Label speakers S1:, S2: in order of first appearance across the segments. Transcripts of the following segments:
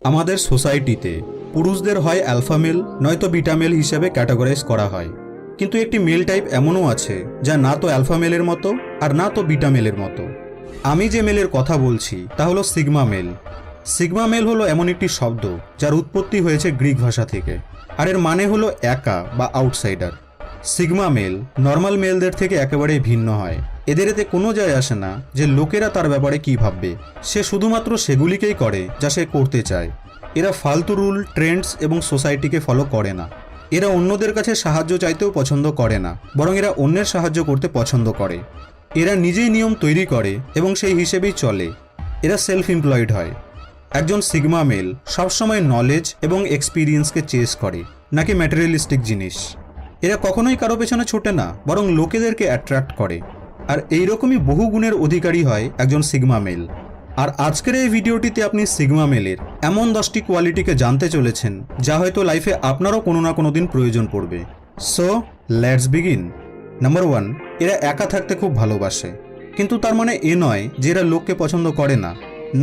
S1: আমাদের সোসাইটিতে পুরুষদের হয় অ্যালফা মেল নয়তো বিটা মেল হিসেবে ক্যাটাগরাইজ করা হয়, কিন্তু একটি মেল টাইপ এমনও আছে যা না তো অ্যালফা মেলের মতো আর না তো বিটা মেলের মতো। আমি যে মেলের কথা বলছি তা হলো সিগমা মেল। সিগমা মেল হলো এমন একটি শব্দ যার উৎপত্তি হয়েছে গ্রিক ভাষা থেকে, আর এর মানে হলো একা বা আউটসাইডার। সিগমা মেল নর্মাল মেলদের থেকে একেবারেই ভিন্ন হয়। এদের এতে কোনো যায় আসে না যে লোকেরা তার ব্যাপারে কী ভাববে, সে শুধুমাত্র সেগুলিকেই করে যা সে করতে চায়। এরা ফালতু রুল, ট্রেন্ডস এবং সোসাইটিকে ফলো করে না। এরা অন্যদের কাছে সাহায্য চাইতেও পছন্দ করে না, বরং এরা অন্যের সাহায্য করতে পছন্দ করে। এরা নিজেই নিয়ম তৈরি করে এবং সেই হিসেবেই চলে। এরা সেলফ এমপ্লয়েড হয়। একজন সিগমা মেল সবসময় নলেজ এবং এক্সপিরিয়েন্সকে চেস করে, নাকি ম্যাটেরিয়ালিস্টিক জিনিস। এরা কখনোই কারো পেছনে ছোটে না, বরং লোকেদেরকে অ্যাট্রাক্ট করে। আর এইরকমই বহু গুণের অধিকারী হয় একজন সিগমা মেল। আর আজকের এই ভিডিওটিতে আপনি সিগমা মেলের এমন 10টি কোয়ালিটিকে জানতে চলেছেন যা হয়তো লাইফে আপনারও কোনো না কোনো দিন প্রয়োজন পড়বে। So let's begin. নাম্বার 1, এরা একা থাকতে খুব ভালোবাসে। কিন্তু তার মানে এ নয় যে এরা লোককে পছন্দ করে না।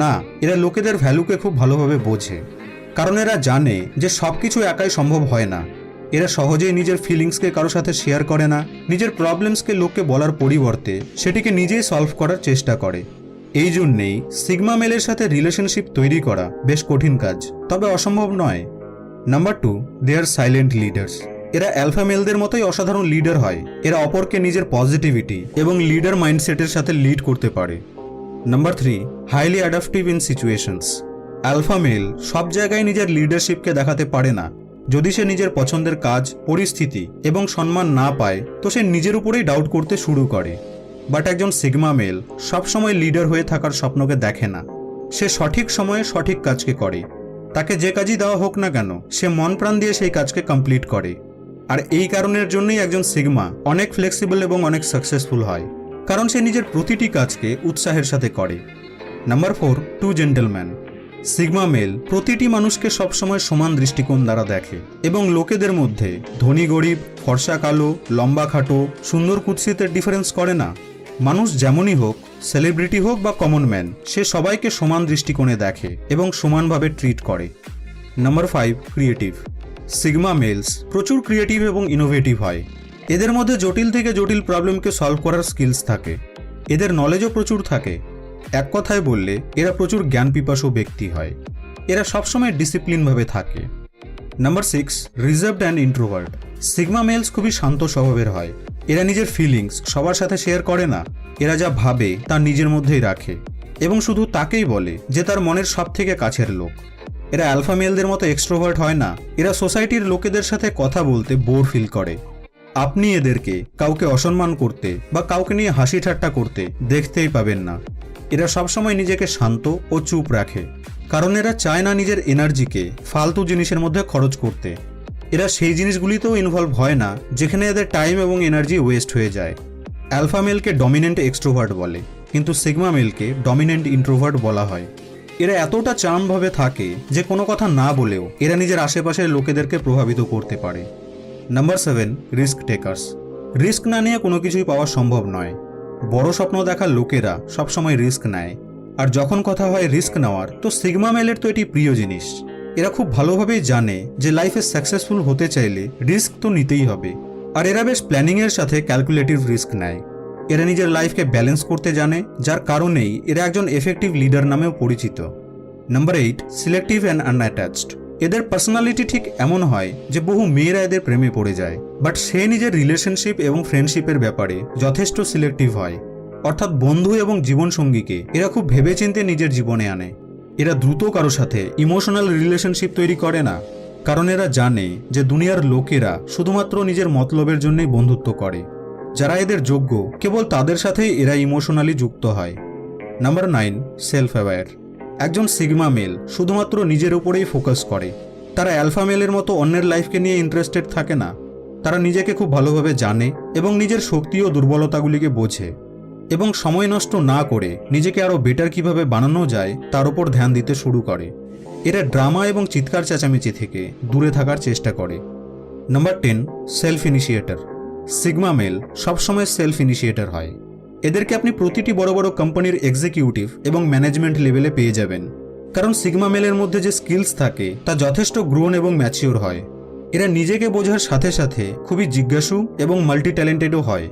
S1: না, এরা লোকেদের ভ্যালুকে খুব ভালোভাবে বোঝে, কারণ এরা জানে যে সব কিছু একাই সম্ভব হয় না। এরা সহজেই নিজের ফিলিংসকে কারোর সাথে শেয়ার করে না। নিজের প্রবলেমসকে লোককে বলার পরিবর্তে সেটিকে নিজেই সলভ করার চেষ্টা করে। এই জন্যেই সিগমা মেলের সাথে রিলেশনশিপ তৈরি করা বেশ কঠিন কাজ, তবে অসম্ভব নয়। নাম্বার 2, দে আর সাইলেন্ট লিডার্স। এরা অ্যালফা মেলদের মতোই অসাধারণ লিডার হয়। এরা অপরকে নিজের পজিটিভিটি এবং লিডার মাইন্ডসেটের সাথে লিড করতে পারে। Number 3, highly adaptive in situations. Alpha male সব জায়গায় নিজের লিডারশিপকে দেখাতে পারে না। যদি সে নিজের পছন্দের কাজ, পরিস্থিতি এবং সম্মান না পায় তো সে নিজের উপরেই ডাউট করতে শুরু করে। বাট একজন সিগমা মেল সবসময় লিডার হয়ে থাকার স্বপ্নকে দেখে না। সে সঠিক সময়ে সঠিক কাজকে করে। তাকে যে কাজই দেওয়া হোক না কেন, সে মন প্রাণ দিয়ে সেই কাজকে কমপ্লিট করে। আর এই কারণের জন্যই একজন সিগমা অনেক ফ্লেক্সিবল এবং অনেক সাকসেসফুল হয়, কারণ সে নিজের প্রতিটি কাজকে উৎসাহের সাথে করে। Number 4, true gentleman. Sigma male প্রতিটি মানুষকে সবসময় সমান দৃষ্টিকোণ দ্বারা দেখে এবং লোকেদের মধ্যে ধনী গরিব, ফর্সা কালো, লম্বা খাটো, সুন্দর কুৎসিতের ডিফারেন্স করে না। মানুষ যেমনই হোক, সেলিব্রিটি হোক বা কমন ম্যান, সে সবাইকে সমান দৃষ্টিকোণে দেখে এবং সমানভাবে ট্রিট করে। Number 5, creative. সিগমা মেলস প্রচুর ক্রিয়েটিভ এবং ইনোভেটিভ হয়। এদের মধ্যে জটিল থেকে জটিল প্রবলেমকে সলভ করার স্কিলস থাকে। এদের নলেজও প্রচুর থাকে। এক কথায় বললে এরা প্রচুর জ্ঞান পিপাসু ব্যক্তি হয়। এরা সবসময় ডিসিপ্লিনভাবে থাকে। Number 6, reserved and introvert. Sigma males খুবই শান্ত স্বভাবের হয়। এরা নিজের ফিলিংস সবার সাথে শেয়ার করে না। এরা যা ভাবে তা নিজের মধ্যেই রাখে এবং শুধু তাকেই বলে যে তার মনের সব থেকে কাছের লোক। এরা অ্যালফা মেলদের মতো এক্সট্রোভার্ট হয় না। এরা সোসাইটির লোকেদের সাথে কথা বলতে বোর ফিল করে। আপনি এদেরকে কাউকে অসম্মান করতে বা কাউকে নিয়ে হাসি ঠাট্টা করতে দেখতেই পাবেন না। এরা সবসময় নিজেকে শান্ত ও চুপ রাখে, কারণ এরা চায় না নিজের এনার্জিকে ফালতু জিনিসের মধ্যে খরচ করতে। এরা সেই জিনিসগুলিতেও ইনভলভ হয় না যেখানে এদের টাইম এবং এনার্জি ওয়েস্ট হয়ে যায়। অ্যালফা মেলকে ডমিনেন্ট এক্সট্রোভার্ট বলে, কিন্তু সিগমা মেলকে ডমিনেন্ট ইন্ট্রোভার্ট বলা হয়। এরা এতটা চার্মভাবে থাকে যে কোনো কথা না বলেও এরা নিজের আশেপাশের লোকেদেরকে প্রভাবিত করতে পারে। Number 7, risk takers. রিস্ক না নিয়ে কোনো কিছুই পাওয়া সম্ভব নয়। বড় স্বপ্ন দেখা লোকেরা সবসময় রিস্ক নেয়। আর যখন কথা হয় রিস্ক নেওয়ার, তো সিগমা মেলের তো এটি প্রিয় জিনিস। এরা খুব ভালোভাবেই জানে যে লাইফে সাকসেসফুল হতে চাইলে রিস্ক তো নিতেই হবে। আর এরা বেশ প্ল্যানিংয়ের সাথে ক্যালকুলেটিভ রিস্ক নেয়। এরা নিজের লাইফকে ব্যালেন্স করতে জানে, যার কারণেই এরা একজন এফেক্টিভ লিডার নামেও পরিচিত। Number 8, selective and unattached. এদের পার্সোনালিটি ঠিক এমন হয় যে বহু মেয়েরা এদের প্রেমে পড়ে যায়, বাট সে নিজের রিলেশনশিপ এবং ফ্রেন্ডশিপের ব্যাপারে যথেষ্ট সিলেক্টিভ হয়। অর্থাৎ বন্ধু এবং জীবনসঙ্গীকে এরা খুব ভেবেচিন্তে নিজের জীবনে আনে। এরা দ্রুত কারো সাথে ইমোশনাল রিলেশনশিপ তৈরি করে না, কারণ এরা জানে যে দুনিয়ার লোকেরা শুধুমাত্র নিজের মতলবের জন্যই বন্ধুত্ব করে। যারা এদের যোগ্য, কেবল তাদের সাথেই এরা ইমোশনালি যুক্ত হয়। Number 9, self aware. একজন সিগমা মেল শুধুমাত্র নিজের উপরেই ফোকাস করে। তারা অ্যালফা মেলের মতো অন্যের লাইফকে নিয়ে ইন্টারেস্টেড থাকে না। তারা নিজেকে খুব ভালোভাবে জানে এবং নিজের শক্তি ও দুর্বলতাগুলিকে বোঝে, এবং সময় নষ্ট না করে নিজেকে আরও বেটার কিভাবে বানানো যায় তার উপর ধ্যান দিতে শুরু করে। এরা ড্রামা এবং চিৎকার চেঁচামেচি থেকে দূরে থাকার চেষ্টা করে। Number 10, self initiator. Sigma male সবসময় সেলফ ইনিশিয়েটর হয়। এদেরকে আপনি প্রতিটি বড় বড় কোম্পানির এক্সিকিউটিভ এবং ম্যানেজমেন্ট লেভেলে পেয়ে যাবেন, কারণ সিগমা মেলের মধ্যে যে স্কিলস থাকে তা যথেষ্ট গ্রোন এবং ম্যাচিওর হয়। এরা নিজেকে বোঝার সাথে সাথে খুবই জিজ্ঞাসু এবং মাল্টি ট্যালেন্টেডও হয়।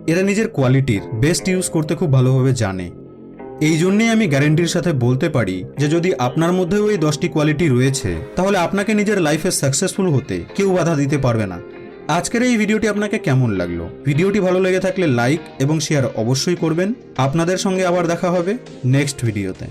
S1: এরা নিজের কোয়ালিটির বেস্ট ইউজ করতে খুব ভালোভাবে জানে। এই জন্যেই আমি গ্যারেন্টির সাথে বলতে পারি যে যদি আপনার মধ্যেও এই 10টি কোয়ালিটি রয়েছে তাহলে আপনাকে নিজের লাইফে সাকসেসফুল হতে কেউ বাধা দিতে পারবে না। আজকের এই ভিডিওটি আপনাকে কেমন লাগলো? ভিডিওটি ভালো লেগে থাকলে লাইক এবং শেয়ার অবশ্যই করবেন। আপনাদের সঙ্গে আবার দেখা হবে নেক্সট ভিডিওতে।